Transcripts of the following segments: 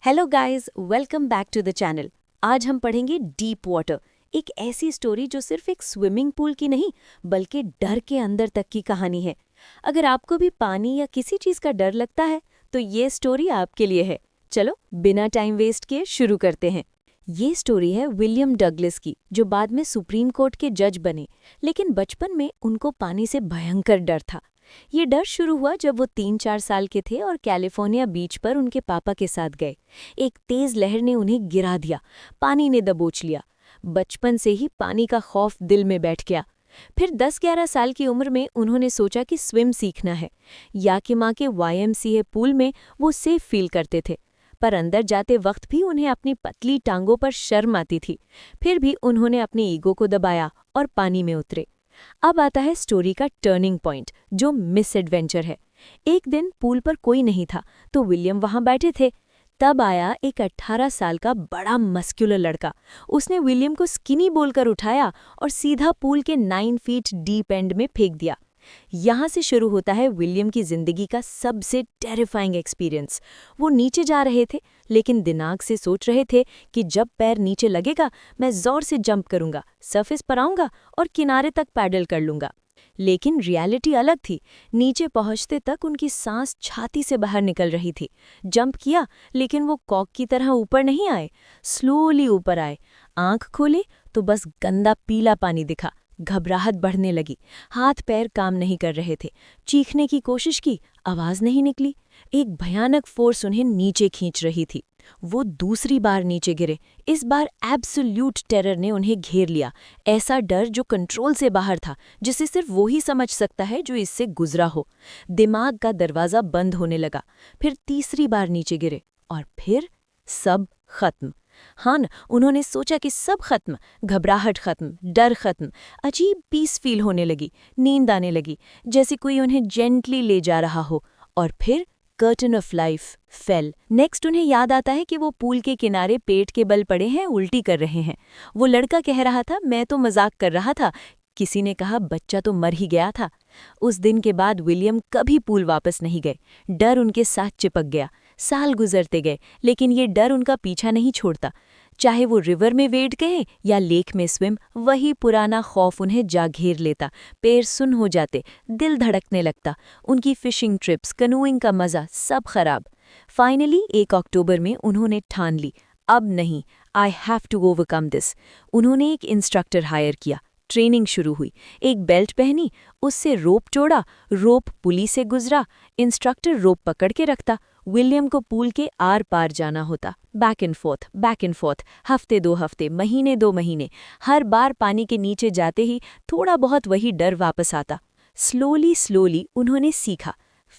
Hello guys, welcome back to the channel. आज हम पढ़ेंगे डीप वाटर, एक ऐसी स्टोरी जो सिर्फ एक स्विमिंग पूल की नहीं बल्कि डर के अंदर तक की कहानी है। अगर आपको भी पानी या किसी चीज़ का डर लगता है तो ये स्टोरी आपके लिए है। चलो बिना टाइम वेस्ट किए शुरू करते हैं। ये स्टोरी है विलियम डगलस की, जो बाद में सुप्रीम कोर्ट के जज बने, लेकिन बचपन में उनको पानी से भयंकर डर था। ये डर शुरू हुआ जब वो 3-4 साल के थे और कैलिफोर्निया बीच पर उनके पापा के साथ गए। एक तेज लहर ने उन्हें गिरा दिया, पानी ने दबोच लिया। बचपन से ही पानी का खौफ दिल में बैठ गया। फिर 10-11 साल की उम्र में उन्होंने सोचा कि स्विम सीखना है। याकिमा के YMCA पूल में वो सेफ फील करते थे, पर अंदर जाते वक्त भी उन्हें अपनी पतली टांगों पर शर्म आती थी। फिर भी उन्होंने अपने ईगो को दबाया और पानी में उतरे। अब आता है स्टोरी का टर्निंग पॉइंट, जो मिस एडवेंचर है। एक दिन पूल पर कोई नहीं था तो विलियम वहां बैठे थे। तब आया एक 18 साल का बड़ा मस्कुलर लड़का। उसने विलियम को स्किनी बोलकर उठाया और सीधा पूल के 9 फीट डीप एंड में फेंक दिया। यहाँ से शुरू होता है विलियम की जिंदगी का सबसे टेरिफाइंग एक्सपीरियंस। वो नीचे जा रहे थे, लेकिन दिमाग से सोच रहे थे कि जब पैर नीचे लगेगा मैं जोर से जंप करूंगा, सरफेस पर आऊंगा और किनारे तक पैडल कर लूंगा। लेकिन रियलिटी अलग थी। नीचे पहुंचते तक उनकी सांस छाती से बाहर निकल रही थी। जंप किया, लेकिन वो कॉक की तरह ऊपर नहीं आए, स्लोली ऊपर आए। आंख खोली तो बस गंदा पीला पानी दिखा। घबराहट बढ़ने लगी, हाथ पैर काम नहीं कर रहे थे। चीखने की कोशिश की, आवाज नहीं निकली। एक भयानक फोर्स उन्हें नीचे खींच रही थी। वो दूसरी बार नीचे गिरे। इस बार एब्सोल्यूट टेरर ने उन्हें घेर लिया, ऐसा डर जो कंट्रोल से बाहर था, जिसे सिर्फ वो ही समझ सकता है जो इससे गुजरा हो। दिमाग का दरवाजा बंद होने लगा। फिर तीसरी बार नीचे गिरे और फिर सब खत्म। हाँ न, उन्होंने सोचा कि सब खत्म, घबराहट खत्म, डर खत्म। अजीब पीस फील होने लगी, नींद आने लगी, जैसे कोई उन्हें जेंटली ले जा रहा हो। और फिर curtain of life fail. Next उन्हें याद आता है कि वो पूल के किनारे पेट के बल पड़े हैं, उल्टी कर रहे हैं। वो लड़का कह रहा था, मैं तो मजाक कर रहा था। किसी ने कहा, बच्चा तो मर ही गया था। उस दिन के बाद विलियम कभी पूल वापस नहीं गए। डर उनके साथ चिपक गया। साल गुजरते गए, लेकिन ये डर उनका पीछा नहीं छोड़ता। चाहे वो रिवर में वेड कहें या लेक में स्विम, वही पुराना खौफ उन्हें जा घेर लेता। पैर सुन हो जाते, दिल धड़कने लगता। उनकी फिशिंग ट्रिप्स, कनूइंग का मजा सब खराब। फाइनली 1 अक्टूबर में उन्होंने ठान ली, अब नहीं, I have to overcome this. उन्होंने एक इंस्ट्रक्टर हायर किया। ट्रेनिंग शुरू हुई। एक बेल्ट पहनी, उससे रोप जोड़ा, रोप पुली से गुजरा। इंस्ट्रक्टर रोप पकड़ के रखता। विलियम को पूल के आर पार जाना होता। बैक एंड फोर्थ, हफ्ते 2 हफ्ते, महीने 2 महीने। हर बार पानी के नीचे जाते ही थोड़ा बहुत वही डर वापस आता। स्लोली उन्होंने सीखा।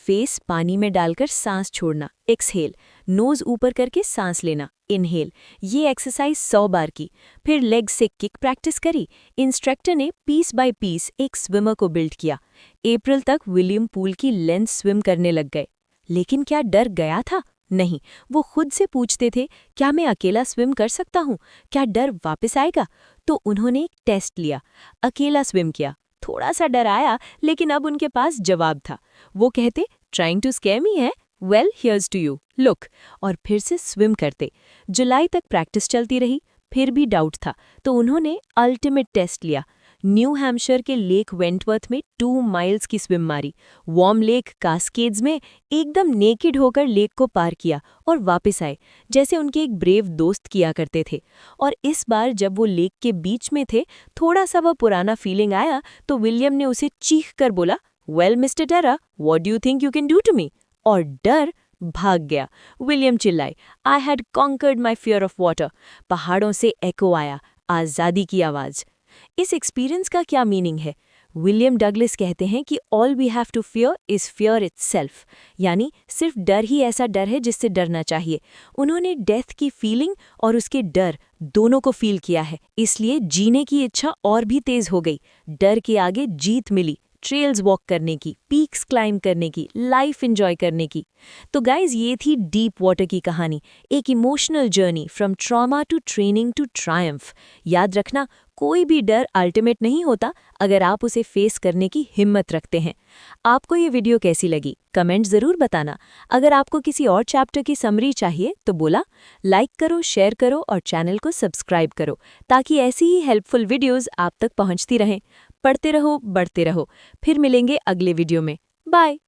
फेस पानी में डालकर सांस छोड़ना, एक्सहेल। नोज ऊपर करके सांस लेना, इनहेल। ये एक्सरसाइज 100 बार की। फिर लेग से किक प्रैक्टिस करी। इंस्ट्रक्टर ने पीस बाय पीस एक स्विमर को बिल्ड किया। अप्रैल तक विलियम पूल की लेंथ स्विम करने लग गए। लेकिन क्या डर गया था? नहीं। वो खुद से पूछते थे, क्या मैं अकेला स्विम कर सकता हूँ? क्या डर वापस आएगा? तो उन्होंने एक टेस्ट लिया, अकेला स्विम किया। थोड़ा सा डर आया, लेकिन अब उनके पास जवाब था। वो कहते, ट्राइंग टू स्केयर मी है? Well, here's to you, look. और फिर से स्विम करते। जुलाई तक प्रैक्टिस चलती रही। फिर भी डाउट था, तो उन्होंने अल्टीमेट टेस्ट लिया। न्यू हैम्पशायर के लेक वेंटवर्थ में 2 माइल्स की स्विम मारी। वार्म लेक कास्केड्स में एकदम नेकेड होकर लेक को पार किया और वापस आए, जैसे उनके एक ब्रेव दोस्त किया करते थे। और इस बार जब वो लेक के बीच में थे, थोड़ा सा वह पुराना फीलिंग आया तो विलियम ने उसे चीख कर बोला, well mister Terra, what do you think you can do to me? और डर भाग गया। विलियम चिल्लाए, I had conquered my fear of water. पहाड़ों से एको आया, आज़ादी की आवाज़। इस एक्सपीरियंस का क्या मीनिंग है? विलियम डगलस कहते हैं कि all we have to fear is fear itself, यानी सिर्फ डर ही ऐसा डर है जिससे डरना चाहिए। उन्होंने डेथ की फीलिंग और उसके डर दोनों को फील किया है, इसलिए जीने की इच्छा और भी तेज हो गई। डर के आगे जीत मिली, ट्रेल्स वॉक करने की, पीक्स क्लाइंब करने की, लाइफ एंजॉय करने की। तो गाइज ये थी डीप वाटर की कहानी, एक emotional journey from trauma to training to triumph. याद रखना, कोई भी डर अल्टीमेट नहीं होता अगर आप उसे फेस करने की हिम्मत रखते हैं। आपको ये वीडियो कैसी लगी कमेंट ज़रूर बताना। अगर आपको किसी और चैप्टर की समरी चाहिए तो बोला, लाइक करो, शेयर करो और चैनल को सब्सक्राइब करो ताकि ऐसी ही हेल्पफुल वीडियोस आप तक पहुंचती रहें। पढ़ते रहो, बढ़ते रहो। फिर मिलेंगे अगले वीडियो में। बाय।